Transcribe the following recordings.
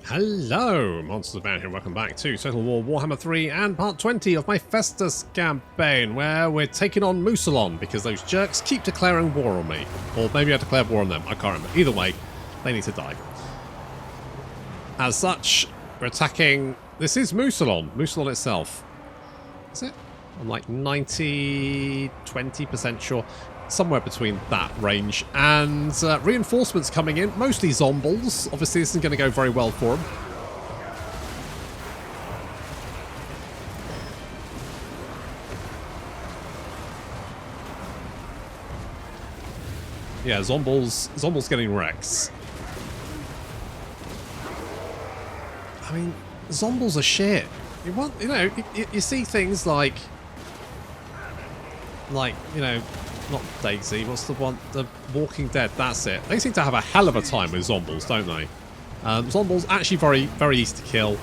Hello, Monsters of Man here. Welcome back to Total War Warhammer 3 and part 20 of my Festus campaign, where we're taking on Musalon because those jerks keep declaring war on me. Or maybe I declared war on them, I can't remember. Either way, they need to die. As such, we're attacking... This is Musalon. Musalon itself. Is it? I'm like 20% sure. Somewhere between that range. And reinforcements coming in. Mostly zombies. Obviously, this isn't going to go very well for them. Yeah, zombies getting wrecks. I mean, zombies are shit. You want, you see things like, you know, not Daisy, what's the one? The Walking Dead, that's it. They seem to have a hell of a time with zombies, don't they? Zombies actually very, very easy to kill.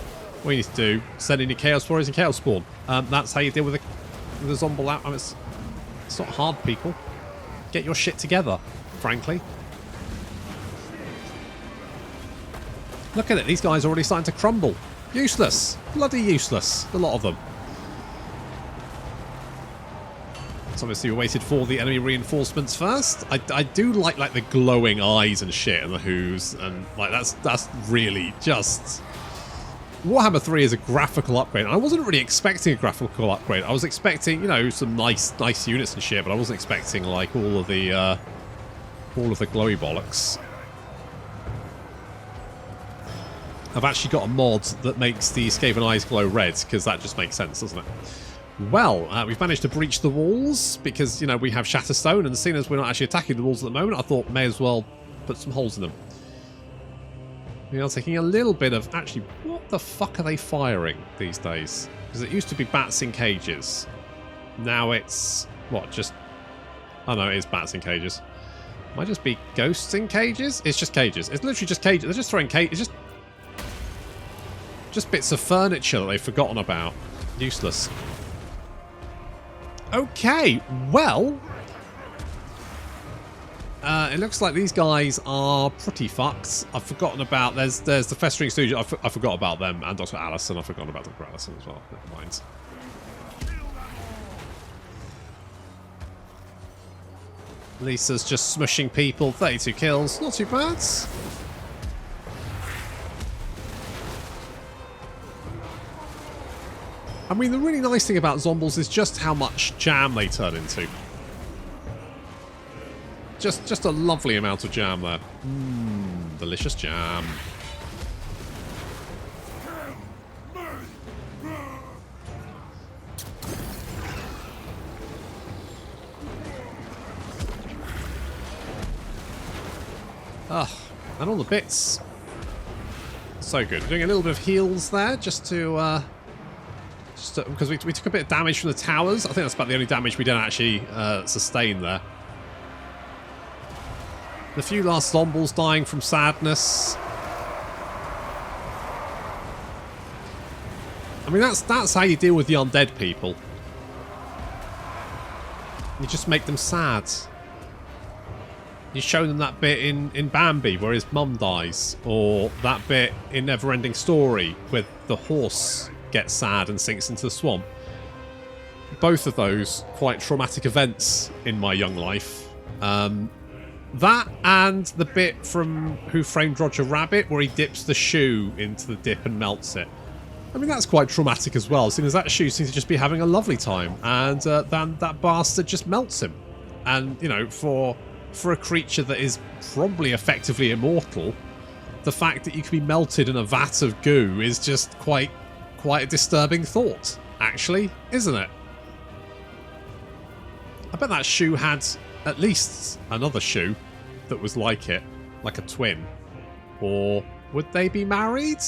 What you need to do, send in your Chaos Warriors and Chaos Spawn. That's how you deal with a zombie out. I mean, it's not hard, people. Get your shit together, frankly. Look at it, these guys are already starting to crumble. Useless. Bloody useless. A lot of them. So obviously we waited for the enemy reinforcements first. I do like the glowing eyes and shit and the hooves, and like that's really just... Warhammer 3 is a graphical upgrade. I wasn't really expecting a graphical upgrade. I was expecting, you know, some nice units and shit, but I wasn't expecting like all of the glowy bollocks. I've actually got a mod that makes the Skave eyes glow red, because that just makes sense, doesn't it? Well, we've managed to breach the walls because, you know, we have Shatterstone, and seeing as we're not actually attacking the walls at the moment, I thought may as well put some holes in them. We are taking a little bit of... Actually, what the fuck are they firing these days? Because it used to be bats in cages. Now it's... What, just... Oh no, it is bats in cages. Might just be ghosts in cages? It's just cages. It's literally just cages. They're just throwing cages. It's just bits of furniture that they've forgotten about. Useless. Okay, well, it looks like these guys are pretty fucked. I've forgotten about, there's the Festering Stooge, I forgot about them, and Dr. Allison, I've forgotten about Dr. Allison as well, never mind. Lisa's just smushing people, 32 kills, not too bad. I mean, the really nice thing about zombies is just how much jam they turn into. Just a lovely amount of jam there. Delicious jam. Ah, and all the bits. So good. We're doing a little bit of heals there, just to... because we took a bit of damage from the towers. I think that's about the only damage we didn't actually sustain there. The few last zombies dying from sadness. I mean, that's how you deal with the undead people. You just make them sad. You show them that bit in Bambi where his mum dies, or that bit in Neverending Story with the horse gets sad and sinks into the swamp. Both of those quite traumatic events in my young life. That and the bit from Who Framed Roger Rabbit where he dips the shoe into the dip and melts it. I mean, that's quite traumatic as well, seeing as that shoe seems to just be having a lovely time, and then that bastard just melts him. And, you know, for a creature that is probably effectively immortal, the fact that you can be melted in a vat of goo is just quite a disturbing thought, actually, isn't it? I bet that shoe had at least another shoe that was like it, like a twin. Or would they be married?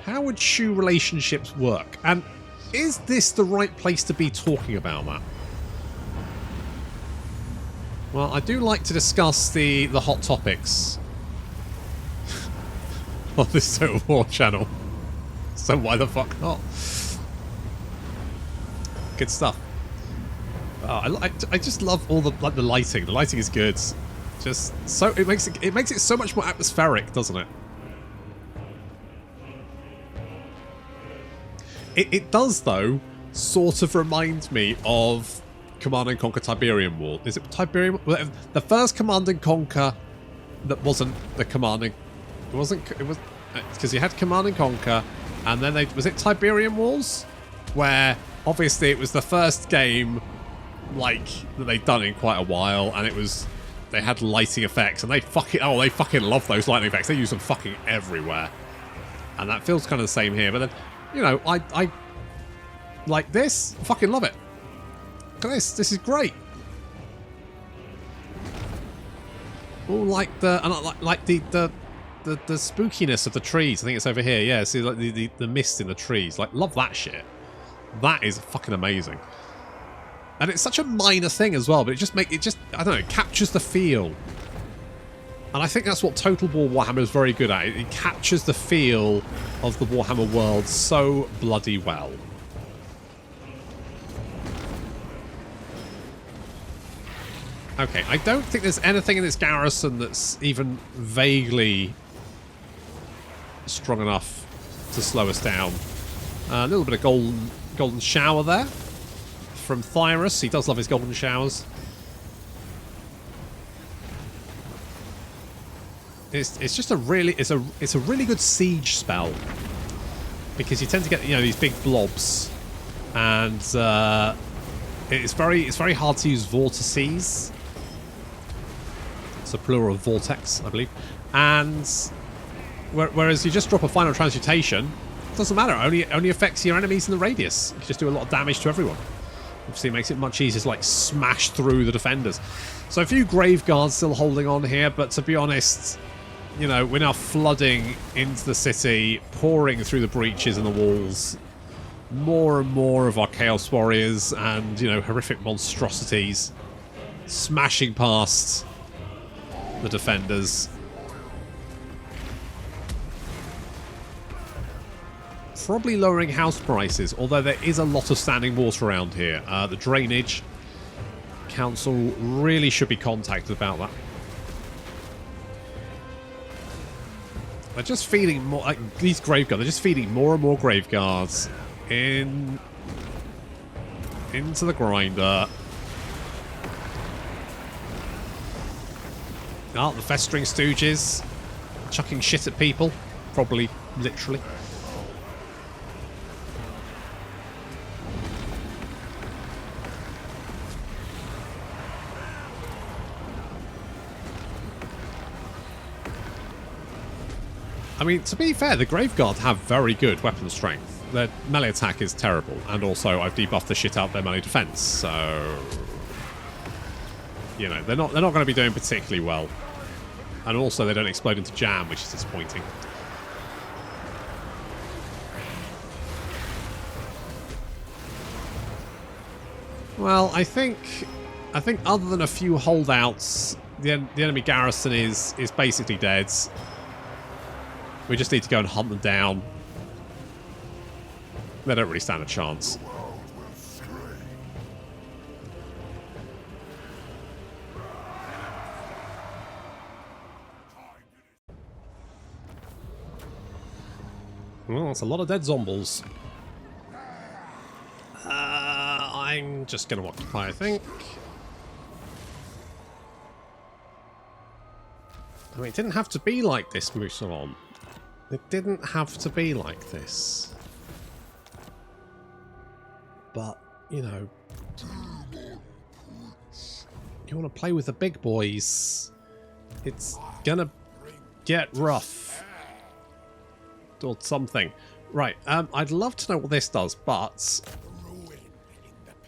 How would shoe relationships work? And is this the right place to be talking about that? Well, I do like to discuss the hot topics on this Total War channel. So why the fuck not? Good stuff. I just love all the lighting. The lighting is good. Just so it makes it so much more atmospheric, doesn't it? It does, though, sort of remind me of Command and Conquer Tiberium War. Is it Tiberium? The first Command and Conquer that wasn't the Command and... It wasn't... It was... Because you had Command and Conquer, and then they... Was it Tiberium Wars? Where, obviously, it was the first game, like, that they'd done in quite a while, and it was... They had lighting effects, and they fucking... Oh, they fucking love those lighting effects. They use them fucking everywhere. And that feels kind of the same here. But then, you know, I like this. I fucking love it. Look at this. This is great. Oh, like the... And like the spookiness of the trees. I think it's over here. Yeah, see, like the mist in the trees. Like, love that shit. That is fucking amazing. And it's such a minor thing as well, but I don't know, it captures the feel. And I think that's what Total War Warhammer is very good at. It captures the feel of the Warhammer world so bloody well. Okay, I don't think there's anything in this garrison that's even vaguely strong enough to slow us down. A little bit of golden shower there from Thyrus. He does love his golden showers. It's just a really it's a really good siege spell, because you tend to get, you know, these big blobs, and it's very hard to use vortices. It's a plural of vortex, I believe. And whereas you just drop a final transmutation, it doesn't matter. It only affects your enemies in the radius. You can just do a lot of damage to everyone. Obviously, it makes it much easier to, like, smash through the defenders. So a few Grave Guards still holding on here, but to be honest, you know, we're now flooding into the city, pouring through the breaches and the walls. More and more of our Chaos Warriors and, you know, horrific monstrosities smashing past the defenders. Probably lowering house prices, although there is a lot of standing water around here. The drainage council really should be contacted about that. They're just feeding more, like these grave guards. They're just feeding more and more grave guards into the grinder. Oh, the festering stooges chucking shit at people, probably literally. I mean, to be fair, the Graveguard have very good weapon strength. Their melee attack is terrible, and also I've debuffed the shit out of their melee defense, so... You know, they're not going to be doing particularly well. And also they don't explode into jam, which is disappointing. Well, I think other than a few holdouts, the enemy garrison is basically dead. We just need to go and hunt them down. They don't really stand a chance. Well, that's a lot of dead zombies. I'm just going to occupy, I think. I mean, it didn't have to be like this, Moussalon. It didn't have to be like this. But, you know, you want to play with the big boys, it's gonna get rough. Or something. Right, I'd love to know what this does, but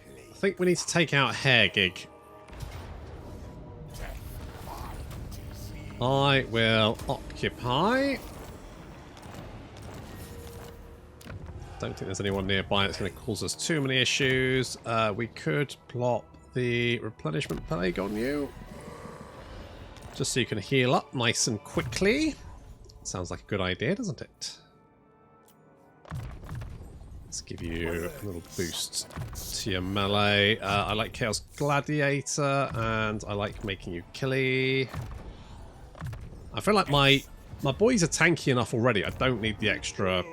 I think we need to take out Hairgig. I will occupy. Don't think there's anyone nearby that's going to cause us too many issues. We could plop the replenishment plague on you, just so you can heal up nice and quickly. Sounds like a good idea, doesn't it? Let's give you a little boost to your melee. I like Chaos Gladiator, and I like making you killy. I feel like my boys are tanky enough already. I don't need the extra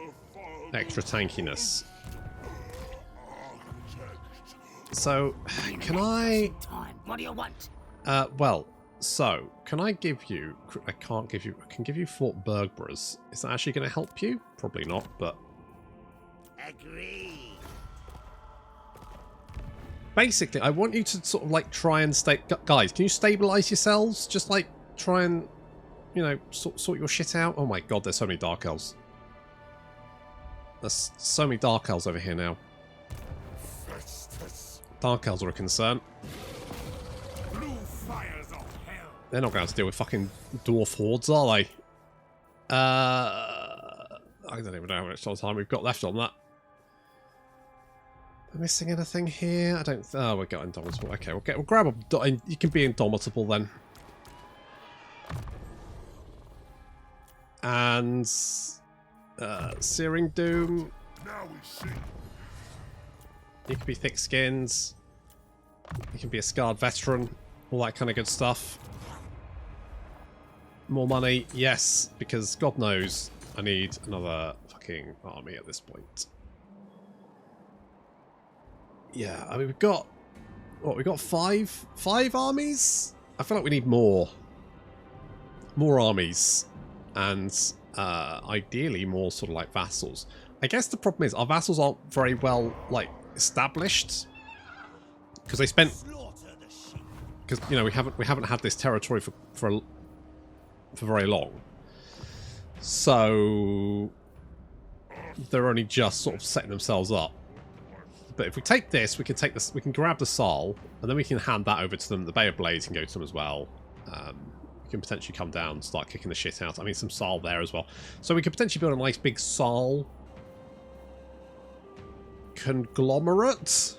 tankiness. So, can I... What do you want? Well, so, can I give you... I can't give you... I can give you Fort Bergbrus. Is that actually going to help you? Probably not, but... Agree. Basically, I want you to sort of like try and stay... Guys, can you stabilize yourselves? Just like try and, you know, sort your shit out. Oh my god, there's so many Dark Elves. There's so many Dark Elves over here now. Festus. Dark Elves are a concern. Blue fires of hell. They're not going to deal with fucking dwarf hordes, are they? I don't even know how much time we've got left on that. Am I missing anything here? I don't... Oh, we've got Indomitable. Okay, we'll grab a... You can be Indomitable then. And... Searing Doom. Now we see. You can be Thick Skins. You can be a Scarred Veteran. All that kind of good stuff. More money, yes, because God knows I need another fucking army at this point. Yeah, I mean, we've got... What, we've got five armies? I feel like we need more. More armies. And ideally more sort of like vassals. I guess the problem is our vassals aren't very well, like, established. Because they spent... Because, you know, we haven't had this territory for very long. So they're only just sort of setting themselves up. But if we take this, we can grab the Saal, and then we can hand that over to them. The Bay of Blades can go to them as well. We can potentially come down and start kicking the shit out. I mean, some Saal there as well. So we could potentially build a nice big Saal conglomerate.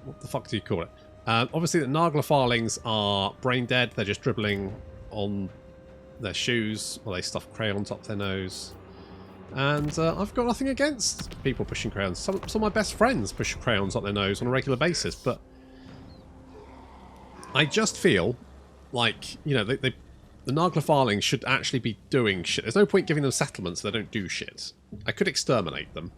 What the fuck do you call it? Obviously, the Nagla Farlings are brain dead. They're just dribbling on their shoes while they stuff crayons up their nose. And I've got nothing against people pushing crayons. Some of my best friends push crayons up their nose on a regular basis, but I just feel like, you know, the Nagla Farlings should actually be doing shit. There's no point giving them settlements if they don't do shit. I could exterminate them.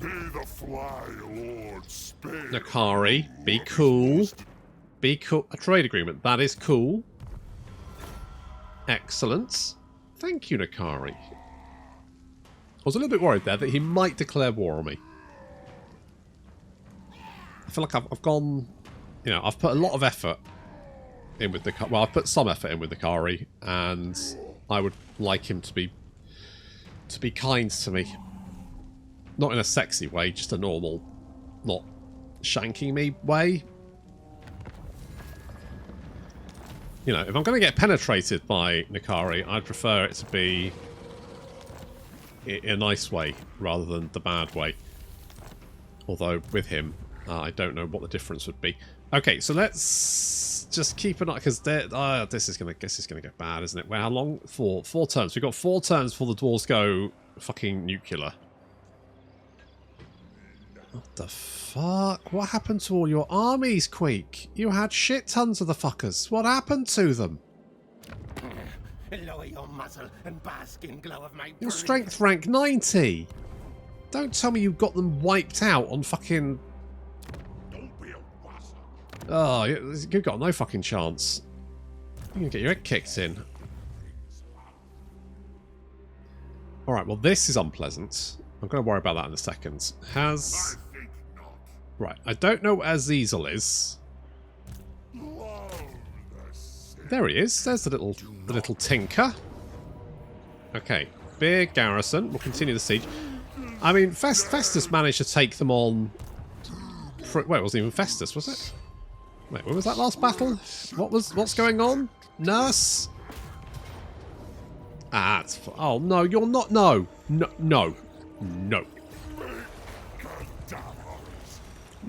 Be the Fly Lord spared. Nakari, be cool. Be cool. A trade agreement. That is cool. Excellent. Thank you, Nakari. I was a little bit worried there that he might declare war on me. I feel like I've gone... You know, I've put a lot of effort in with the... Well, I've put some effort in with the Kari, and I would like him to be kind to me. Not in a sexy way, just a normal, not shanking me way. You know, if I'm going to get penetrated by Nakari, I'd prefer it to be in a nice way rather than the bad way. Although with him, I don't know what the difference would be. Okay, so let's just keep an eye, because this is gonna get bad, isn't it? Well, how long? Four turns. We've got 4 turns before the dwarves go fucking nuclear. What the fuck? What happened to all your armies, Queek? You had shit tons of the fuckers. What happened to them? Lower your muzzle and bask in glow of my Your strength rank 90. Don't tell me you got them wiped out on fucking... Don't be a wasser. Oh, you've got no fucking chance. You're gonna get your head kicked in. Alright, well this is unpleasant. I'm going to worry about that in a second. Has... I think not. Right, I don't know where Azazel is. There he is. There's the little tinker. Okay, big garrison. We'll continue the siege. I mean, Festus managed to take them on... Wait, it wasn't even Festus, was it? Wait, when was that last battle? What's going on? Nurse? Ah, it's... Oh, no, you're not... No. No. No. No.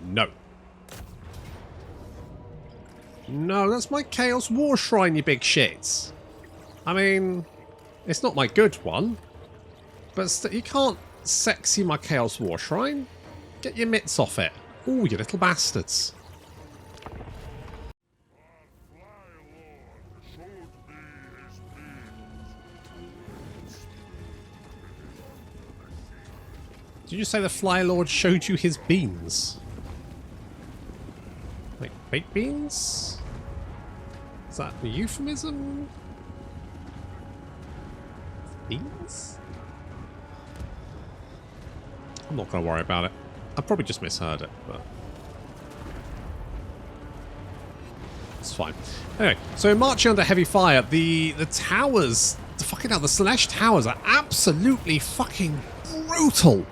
No. No, that's my Chaos War Shrine, you big shits. I mean, it's not my good one. But you can't sexy my Chaos War Shrine. Get your mitts off it. Ooh, you little bastards. Did you say the Fly Lord showed you his beans? Baked beans? Is that a euphemism? Beans? I'm not going to worry about it. I probably just misheard it, but it's fine. Anyway, so marching under heavy fire, the towers, the Slaanesh towers are absolutely fucking brutal.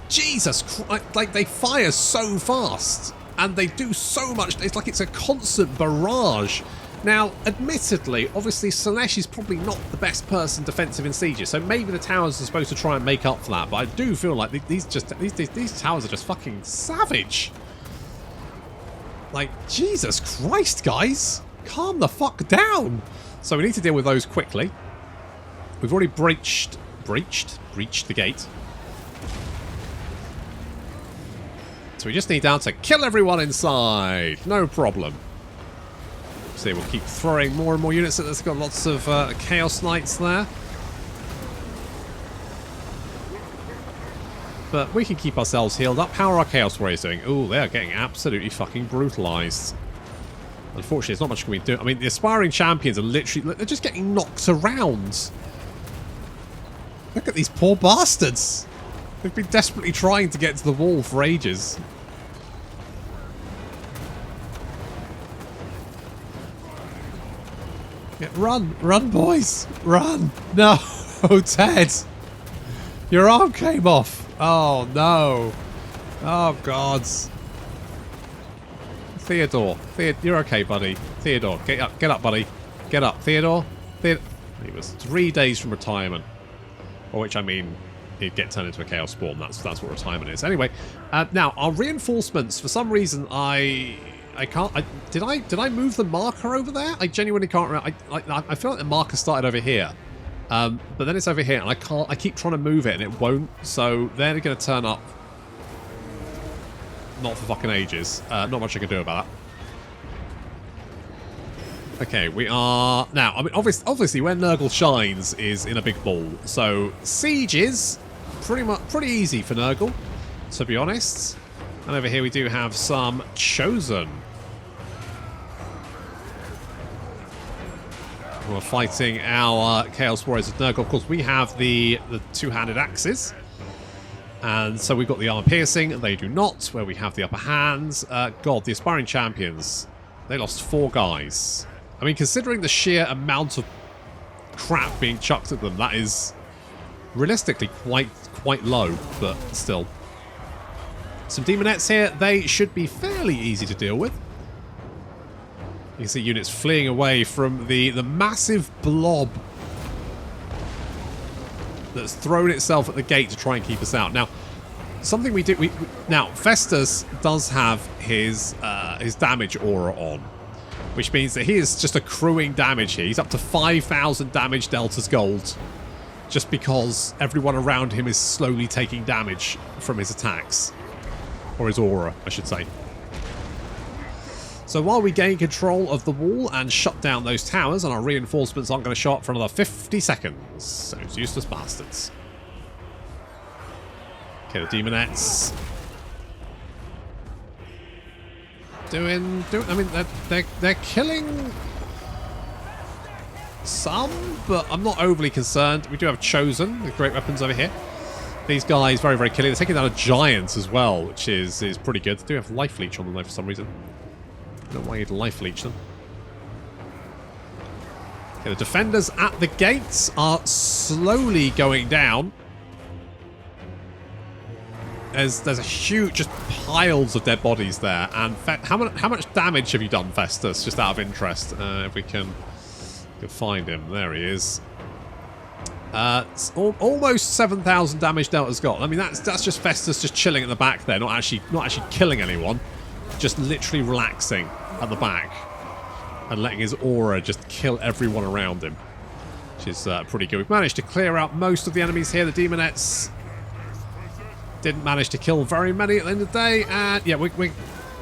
Jesus Christ, like they fire so fast and they do so much. It's like it's a constant barrage. Now, admittedly, obviously Slaanesh is probably not the best person defensive in sieges, so maybe the towers are supposed to try and make up for that, but I do feel like these towers are just fucking savage. Like, Jesus Christ, guys! Calm the fuck down! So we need to deal with those quickly. We've already breached the gate. So we just need now to kill everyone inside. No problem. So we'll keep throwing more and more units. There's got lots of Chaos Knights there. But we can keep ourselves healed up. How are our Chaos Warriors doing? Ooh, they are getting absolutely fucking brutalized. Unfortunately, there's not much we can do. I mean, the aspiring champions are literally... They're just getting knocked around. Look at these poor bastards. They've been desperately trying to get to the wall for ages. Yeah, run, boys, run! No, Ted, your arm came off. Oh no! Oh gods! Theodore, you're okay, buddy. Theodore, get up, buddy, get up, Theodore. He was 3 days from retirement, or which I mean, he'd get turned into a chaos spawn. That's what retirement is. Anyway, now our reinforcements. For some reason, I can't. Did I move the marker over there? I genuinely can't remember. I feel like the marker started over here, but then it's over here, and I can't. I keep trying to move it, and it won't. So they're going to turn up. Not for fucking ages. Not much I can do about that. Okay, we are now. I mean, obviously, where Nurgle shines is in a big ball. So sieges, pretty easy for Nurgle, to be honest. And over here we do have some Chosen. We're fighting our Chaos Warriors of Nurgle. Of course, we have the two-handed axes. And so we've got the armor piercing, and they do not, where we have the upper hands. God, the aspiring champions, they lost 4 guys. I mean, considering the sheer amount of crap being chucked at them, that is realistically quite low, but still. Some Demonettes here, they should be fairly easy to deal with. You can see units fleeing away from the massive blob that's thrown itself at the gate to try and keep us out. Now, something we do... Now, Festus does have his damage aura on, which means that he is just accruing damage here. He's up to 5,000 damage deltas gold, just because everyone around him is slowly taking damage from his attacks. Or his aura, I should say. So while we gain control of the wall and shut down those towers, and our reinforcements aren't going to show up for another 50 seconds. Those useless bastards. Okay, the Demonettes. I mean, they're killing some, but I'm not overly concerned. We do have Chosen with great weapons over here. These guys, very, very killing. They're taking down a giant as well, which is pretty good. They do have life leech on them though for some reason. I don't know why you'd life leech them. Okay, the defenders at the gates are slowly going down. There's a huge, just piles of dead bodies there. And how much damage have you done, Festus? Just out of interest, if we can find him. There he is. It's almost 7,000 damage Delta's got. I mean, that's just Festus just chilling at the back there, not actually killing anyone, just literally relaxing at the back and letting his aura just kill everyone around him, which is pretty good. We've managed to clear out most of the enemies here. The Demonettes didn't manage to kill very many at the end of the day, and yeah, we're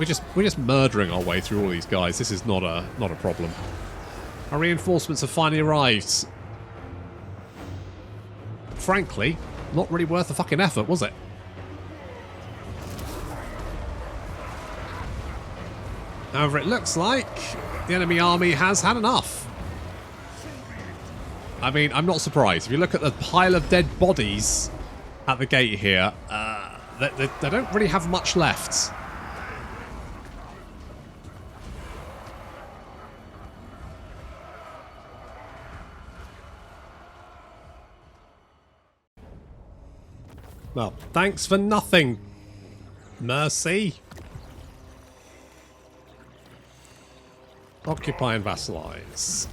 just murdering our way through all these guys. This is not a problem. Our reinforcements have finally arrived. Frankly, not really worth the fucking effort, was it? However, it looks like the enemy army has had enough. I mean, I'm not surprised. If you look at the pile of dead bodies at the gate here, they don't really have much left. Well, thanks for nothing, Mercy. Occupy and vassalize.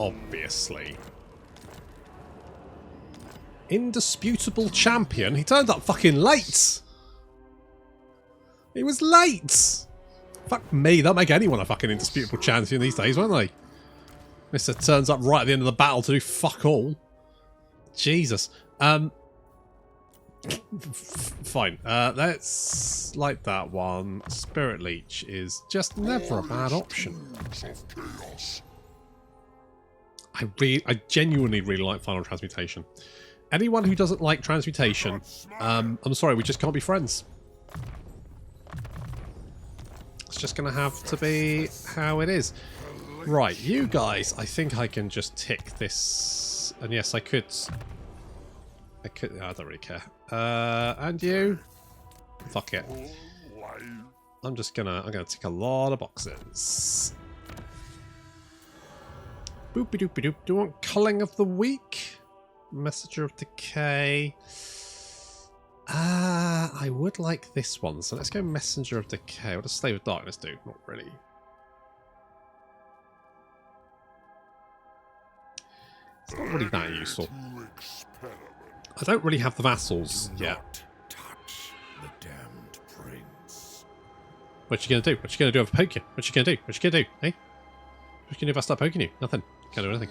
Obviously. Indisputable champion? He turned up fucking late! He was late! Fuck me, they'll make anyone a fucking indisputable champion these days, won't they? Mister turns up right at the end of the battle to do fuck all. Jesus. Fine. Let's like that one. Spirit Leech is just never a bad option. I genuinely really like Final Transmutation. Anyone who doesn't like Transmutation, I'm sorry, we just can't be friends. It's just going to have to be how it is. Right, you guys, I think I can just tick this. And yes, I could, I don't really care. And you? Fuck it. I'm gonna tick a lot of boxes. Boopy doopy doop. Do you want culling of the week? Messenger of Decay. I would like this one, so let's go Messenger of Decay. What does Slave of Darkness do? Not really. It's not really that useful. I don't really have the vassals yet. What you gonna do? What you gonna do if I poke you? What you gonna do? What you gonna do? Hey? What you gonna do if I start poking you? Nothing. Can't do anything.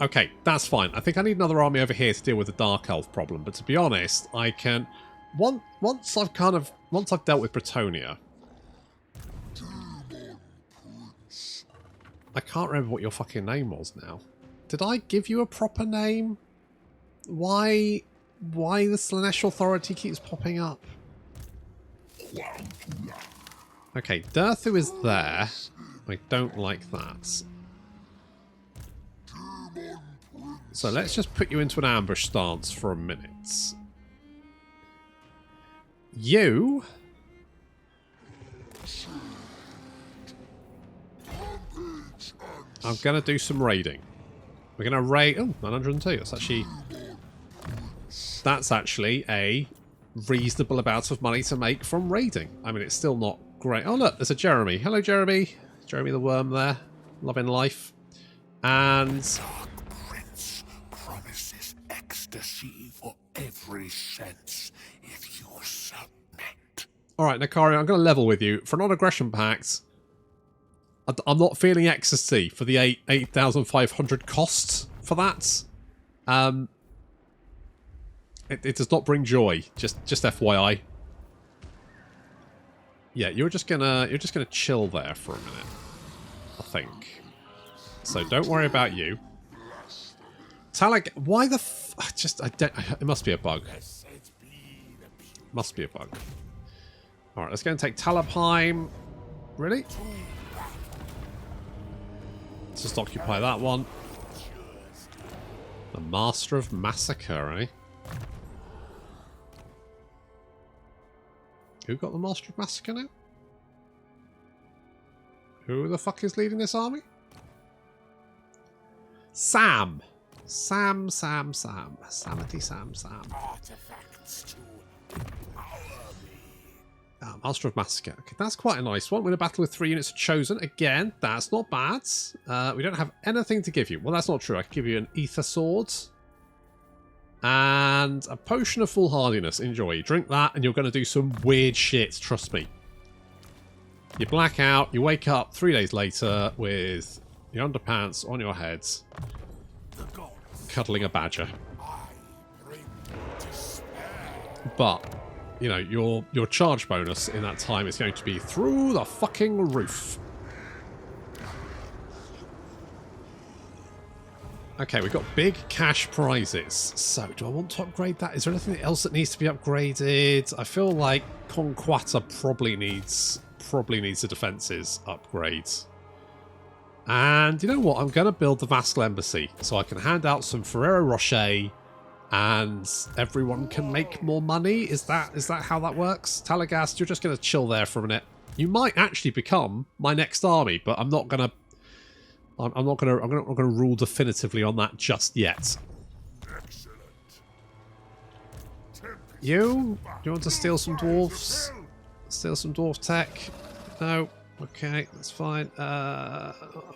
Okay, that's fine. I think I need another army over here to deal with the Dark Elf problem, but to be honest, I can... Once I've dealt with Bretonia... I can't remember what your fucking name was now. Did I give you a proper name? Why the Slaanesh Authority keeps popping up? Okay, Durthu is there. I don't like that. So let's just put you into an ambush stance for a minute. You... I'm going to do some raiding. We're going to raid... Oh, 902. That's actually a reasonable amount of money to make from raiding. I mean, it's still not great. Oh, look, there's a Jeremy. Hello, Jeremy. Jeremy the Worm there. Loving life. And... Dark Prince promises ecstasy for every sense if you submit. Alright, Nakari, I'm going to level with you. For a non-aggression pact, I'm not feeling ecstasy for the 8,500 cost for that. It does not bring joy. Just FYI. Yeah, you're just gonna chill there for a minute, I think. So don't worry about you. Talag, why the it must be a bug. Must be a bug. Alright, let's go and take Talabheim. Really? Let's just occupy that one. The Master of Massacre, eh? Who got the Master of Massacre now? Who the fuck is leading this army? Sam. Sam. Samity Sam. Artifacts to empower me. Master of Massacre. Okay, that's quite a nice one. Win a battle with 3 units of Chosen. Again, that's not bad. We don't have anything to give you. Well, that's not true. I can give you an Ether Sword. And a Potion of Foolhardiness. Enjoy. Drink that and you're going to do some weird shit. Trust me. You black out. You wake up 3 days later with your underpants on your heads. Cuddling a badger. But, you know, your charge bonus in that time is going to be through the fucking roof. Okay, we've got big cash prizes. So, do I want to upgrade that? Is there anything else that needs to be upgraded? I feel like Conquata probably needs a defences upgrade. And you know what? I'm going to build the Vassal Embassy so I can hand out some Ferrero Rocher and everyone can make more money. Is that how that works? Talagast, you're just going to chill there for a minute. You might actually become my next army, but I'm not going to rule definitively on that just yet. You want to steal some dwarves? Steal some dwarf tech? No. Okay, that's fine.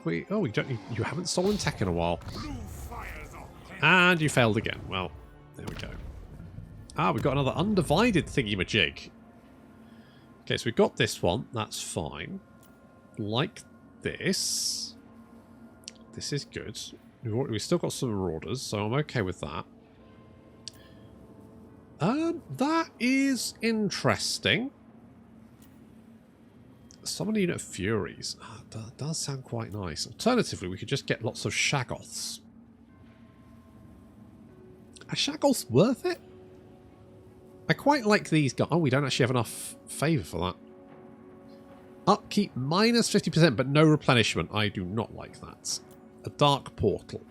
We don't. You haven't stolen tech in a while, and you failed again. Well, there we go. Ah, we've got another undivided thingy-majig. Okay, so we've got this one. That's fine. Like this. This is good. We've still got some marauders, so I'm okay with that. That is interesting. Summon a unit of Furies. That does sound quite nice. Alternatively, we could just get lots of Shaggoths. Are Shaggoths worth it? I quite like these guys. Oh, we don't actually have enough favour for that. Upkeep minus 50%, but no replenishment. I do not like that. A dark portal.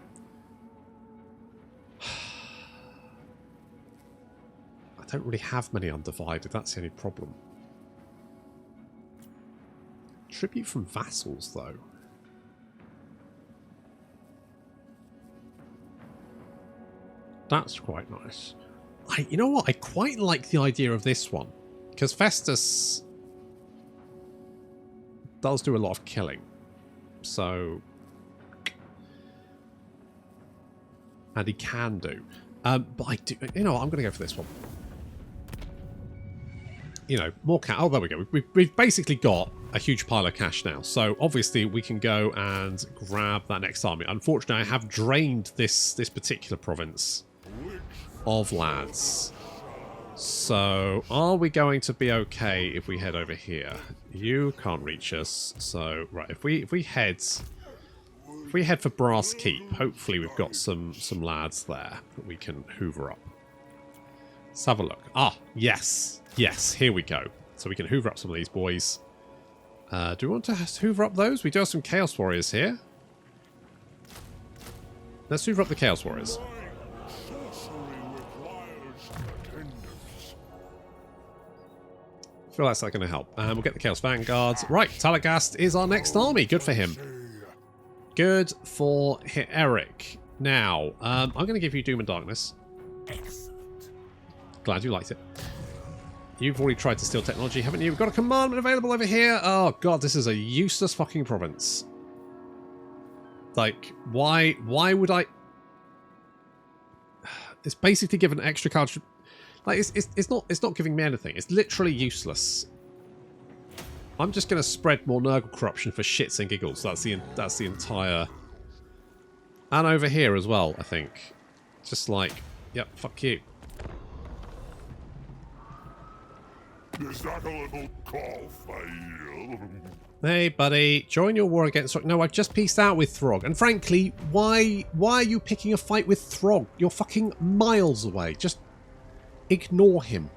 I don't really have many undivided. That's the only problem. Tribute from vassals, though. That's quite nice. You know what? I quite like the idea of this one. Because Festus does do a lot of killing. So... and he can do. But I do... You know what? I'm going to go for this one. You know, more cash. Oh, there we go. We've basically got a huge pile of cash now. So, obviously, we can go and grab that next army. Unfortunately, I have drained this particular province of lads. So, are we going to be okay if we head over here? You can't reach us. So, right, if we head for Brass Keep, hopefully we've got some lads there that we can hoover up. Let's have a look. Ah, yes. Yes, here we go. So we can hoover up some of these boys. Do we want to hoover up those? We do have some Chaos Warriors here. Let's hoover up the Chaos Warriors. I feel that's not going to help. And we'll get the Chaos Vanguards. Right, Talagast is our next army. Good for him. Good for Eric. Now, I'm going to give you Doom and Darkness. Glad you liked it. You've already tried to steal technology, haven't you? We've got a commandment available over here. Oh, God, this is a useless fucking province. Like, why would I... It's basically given extra cards. Like, it's not giving me anything. It's literally useless. I'm just going to spread more Nurgle corruption for shits and giggles. That's the entire... And over here as well, I think. Just like, yep, fuck you. Is that a little call for you? Hey, buddy, join your war against Throg. No, I've just pieced out with Throg. And frankly, why are you picking a fight with Throg? You're fucking miles away. Just ignore him.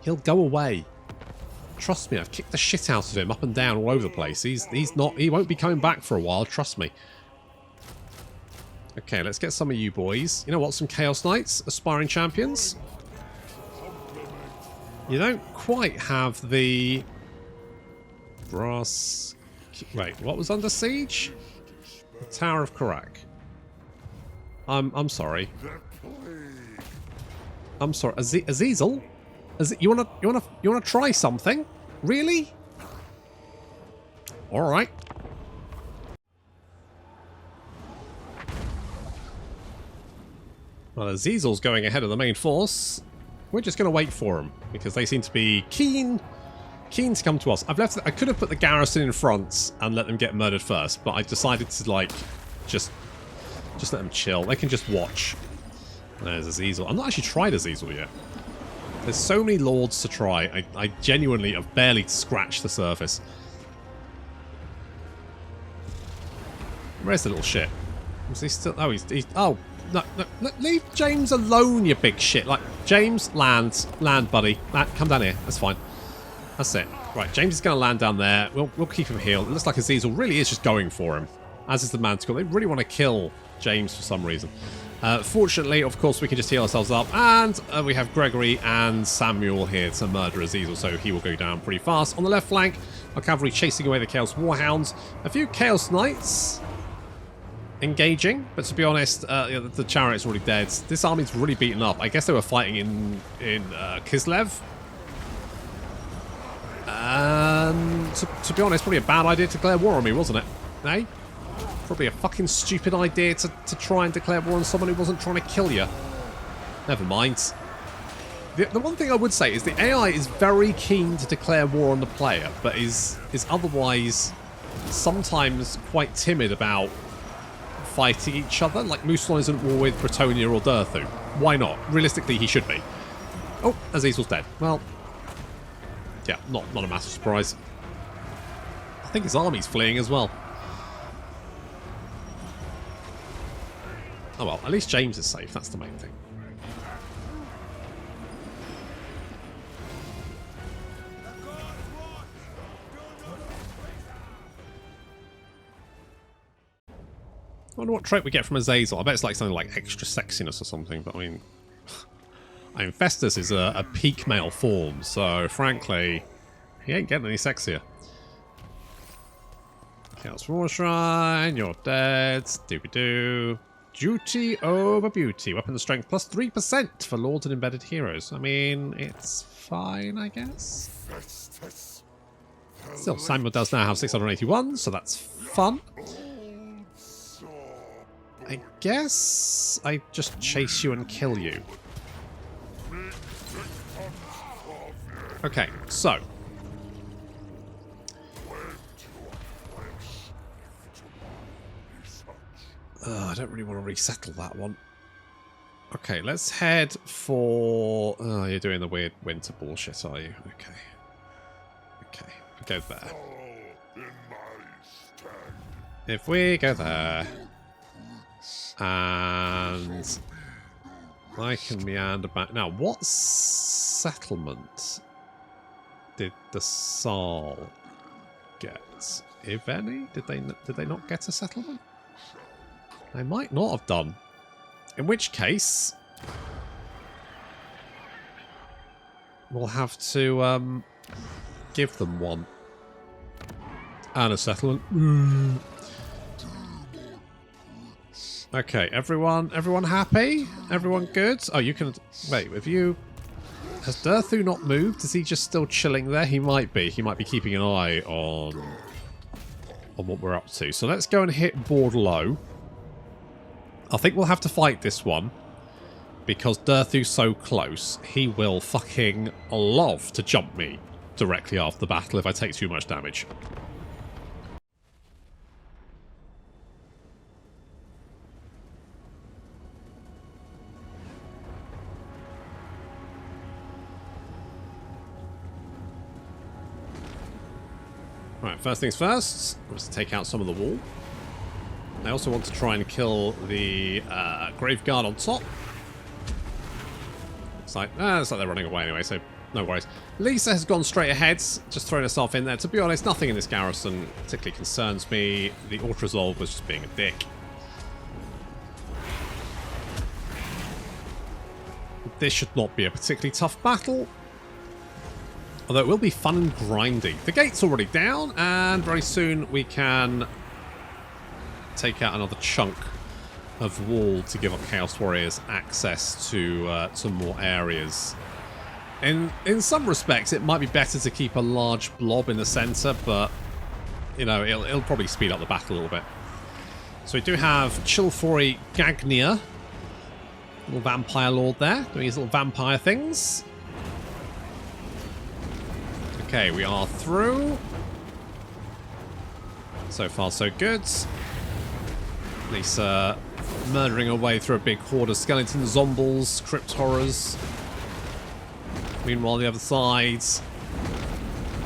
He'll go away. Trust me, I've kicked the shit out of him up and down all over the place. He won't be coming back for a while, trust me. Okay, let's get some of you boys. You know what, some Chaos Knights, aspiring champions. You don't quite have the brass... Wait, what was under siege? The Tower of Karanak. I'm sorry. I'm sorry. Azazel? You wanna try something? Really? All right. Well, Azazel's going ahead of the main force. We're just going to wait for them because they seem to be keen to come to us. I could have put the garrison in front and let them get murdered first, but I decided to like just let them chill. They can just watch. There's Azazel. I'm not actually tried Azazel yet. There's so many lords to try. I genuinely have barely scratched the surface. Where's the little shit? Is he still... Oh, he's oh, no, leave James alone, you big shit. Like, James, land, buddy. Come down here. That's fine. That's it. Right, James is going to land down there. We'll keep him healed. It looks like Azazel really is just going for him, as is the Manticore. They really want to kill James for some reason. Fortunately, of course, we can just heal ourselves up. And we have Gregory and Samuel here to murder Azazel, so he will go down pretty fast. On the left flank, our cavalry chasing away the Chaos Warhounds. A few Chaos Knights engaging, but to be honest, the chariot's already dead. This army's really beaten up. I guess they were fighting in Kislev. To be honest, probably a bad idea to declare war on me, wasn't it? Eh? Probably a fucking stupid idea to try and declare war on someone who wasn't trying to kill you. Never mind. The one thing I would say is the AI is very keen to declare war on the player, but is otherwise sometimes quite timid about fighting each other. Like, Musalon isn't at war with Bretonia or Durthu. Why not? Realistically, he should be. Oh, Azazel's dead. Well, yeah, not a massive surprise. I think his army's fleeing as well. Oh well, at least James is safe. That's the main thing. I wonder what trait we get from Azazel. I bet it's like something like extra sexiness or something, but I mean... Festus is a peak male form, so frankly, he ain't getting any sexier. Chaos War Shrine, you're dead. Doobie-doo. Duty over beauty. Weapon strength plus 3% for Lords and Embedded Heroes. I mean, it's fine, I guess. Still, Samuel does now have 681, so that's fun. I guess I just chase you and kill you. Okay, so. I don't really want to resettle that one. Okay, let's head for... Oh, you're doing the weird winter bullshit, are you? Okay. Okay, go there. If we go there... And... I can meander back... Now, what settlement did the Saal get? If any? Did they not get a settlement? They might not have done. In which case, we'll have to give them one. And a settlement. Okay, everyone happy? Everyone good? Oh, you can... Wait, have you... Has Durthu not moved? Is he just still chilling there? He might be. He might be keeping an eye on what we're up to. So let's go and hit Bordeaux. I think we'll have to fight this one. Because Durthu's so close, he will fucking love to jump me directly after the battle if I take too much damage. Right, first things first, let's take out some of the wall. I also want to try and kill the Grave Guard on top. Looks like they're running away anyway, so no worries. Lisa has gone straight ahead, just throwing herself in there. To be honest, nothing in this garrison particularly concerns me. The Auto-Resolve was just being a dick. This should not be a particularly tough battle. Although it will be fun and grindy. The gate's already down, and very soon we can take out another chunk of wall to give our Chaos Warriors access to some more areas. In some respects, it might be better to keep a large blob in the centre, but, you know, it'll probably speed up the battle a little bit. So we do have Chilfori Gagnia, little vampire lord there, doing his little vampire things. Okay, we are through. So far, so good. Lisa murdering her way through a big horde of skeleton zombies, crypt horrors. Meanwhile, on the other side,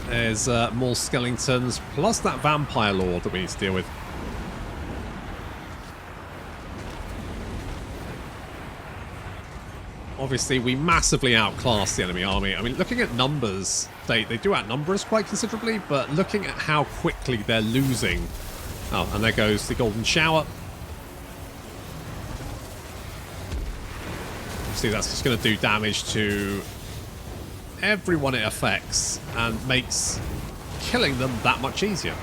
there's more skeletons, plus that vampire lord that we need to deal with. obviously we massively outclass the enemy army. I mean, looking at numbers, they do outnumber us quite considerably, but looking at how quickly they're losing... Oh, and there goes the Golden Shower. See, that's just going to do damage to everyone it affects and makes killing them that much easier.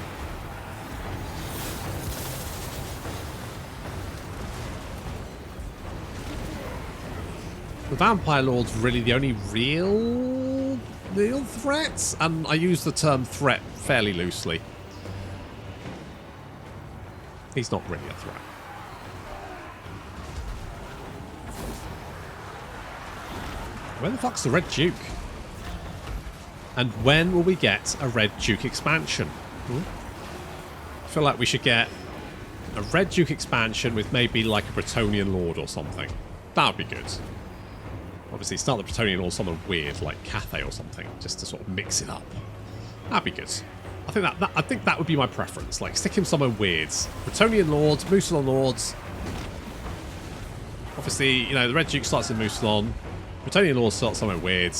The Vampire Lord's really the only real threat, and I use the term threat fairly loosely. He's not really a threat. Where the fuck's the Red Duke? And when will we get a Red Duke expansion? I feel like we should get a Red Duke expansion with maybe like a Bretonnian Lord or something. That would be good. Obviously, start the Bretonnian Lord someone weird like Cathay or something, just to sort of mix it up. That'd be good. I think that would be my preference. Like, stick him somewhere weird. Bretonnian Lords, Mousillon Lords. Obviously, you know, the Red Duke starts in Mousillon. Bretonnian Lords start somewhere weird.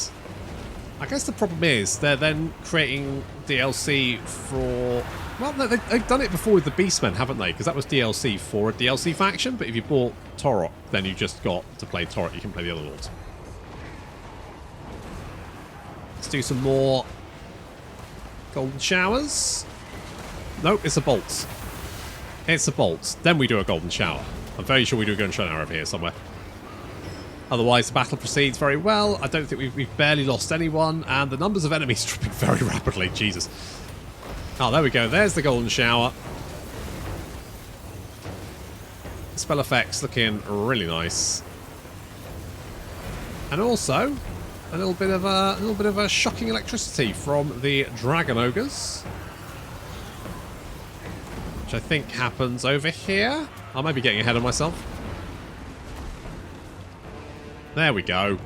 I guess the problem is they're then creating DLC for... Well, they've done it before with the Beastmen, haven't they? Because that was DLC for a DLC faction. But if you bought Torok, then you just got to play Torok. You can play the other Lords. Let's do some more Golden Showers. Nope, it's a bolt. It's a bolt. Then we do a Golden Shower. I'm very sure we do a Golden Shower over here somewhere. Otherwise, the battle proceeds very well. I don't think we've barely lost anyone. And the numbers of enemies dropping very rapidly. Jesus. Oh, there we go. There's the Golden Shower. Spell effects looking really nice. And also... a little bit of a shocking electricity from the Dragon Ogres, which I think happens over here. I might be getting ahead of myself. There we go.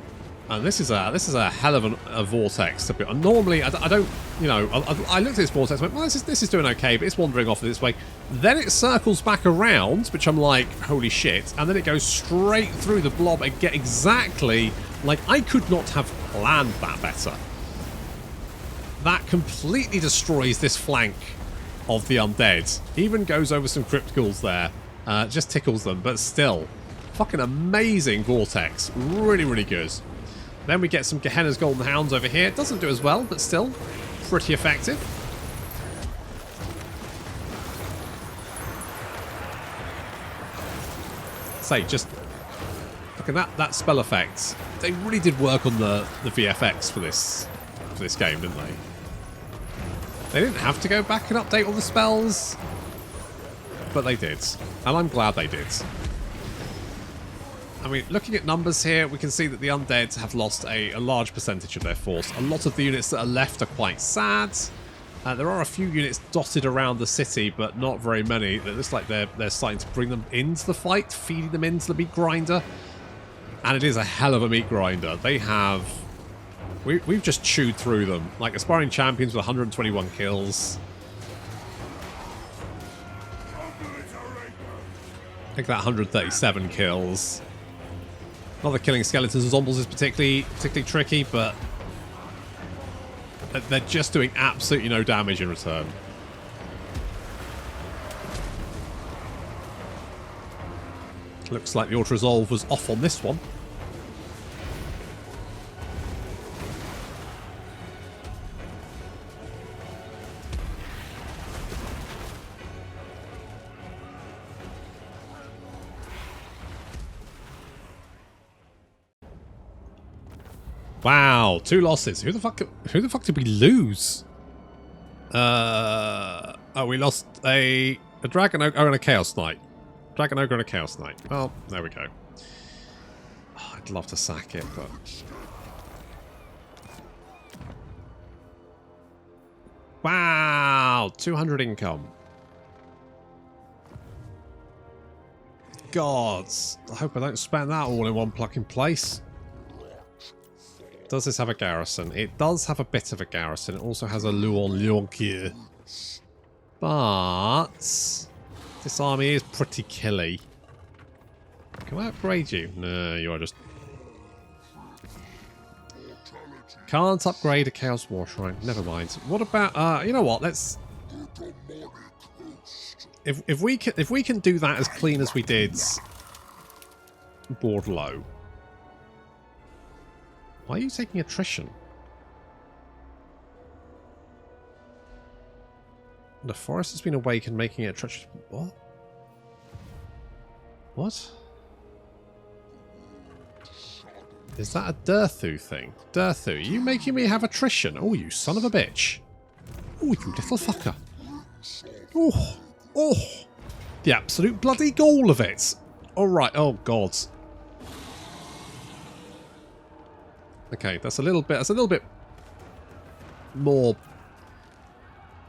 And this is a hell of a vortex to be. Normally, I don't, you know, I looked at this vortex and went, well, this is doing okay, but it's wandering off this way. Then it circles back around, which I'm like, holy shit, and then it goes straight through the blob and get exactly. Like, I could not have planned that better. That completely destroys this flank of the undead. Even goes over some crypt ghouls there. Just tickles them, but still. Fucking amazing vortex. Really, really good. Then we get some Gehenna's Golden Hounds over here. Doesn't do as well, but still pretty effective. Say, just look at that spell effect. They really did work on the VFX for this game, didn't they? They didn't have to go back and update all the spells, but they did, and I'm glad they did. I mean, looking at numbers here, we can see that the undead have lost a large percentage of their force. A lot of the units that are left are quite sad. There are a few units dotted around the city, but not very many. It looks like they're starting to bring them into the fight, feeding them into the meat grinder. And it is a hell of a meat grinder. They have... We've just chewed through them. Like Aspiring Champions with 121 kills. I think that 137 kills. Not that killing skeletons and zombies is particularly tricky, but they're just doing absolutely no damage in return. Looks like the auto-resolve was off on this one. Wow, 2 losses. Who the fuck did we lose? Oh, we lost a Dragon Ogre and a Chaos Knight. Dragon Ogre and a Chaos Knight. Well, there we go. Oh, I'd love to sack it, but... Wow! 200 income. Gods. I hope I don't spend that all in one plucking place. Does this have a garrison? It does have a bit of a garrison. It also has a Luon-Lyonkier. But... this army is pretty killy. Can I upgrade you? No, you are just Can't upgrade a Chaos War Shrine. Never mind. What about, you know what, let's... If we can do that as clean as we did Bordlow. Why are you taking attrition? The forest has been awakened, making it treacherous. What? What? Is that a Durthu thing? Durthu, are you making me have attrition? Oh, you son of a bitch. Oh, you little fucker. Oh. Oh. The absolute bloody gall of it. Alright, oh god. Okay, that's a little bit more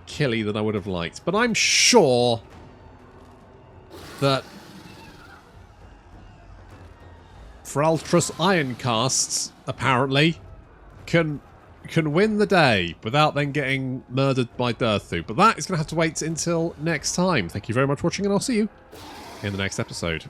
killy than I would have liked. But I'm sure that Thraltrus Ironcasts, apparently, can win the day without then getting murdered by Durthu. But that is going to have to wait until next time. Thank you very much for watching, and I'll see you in the next episode.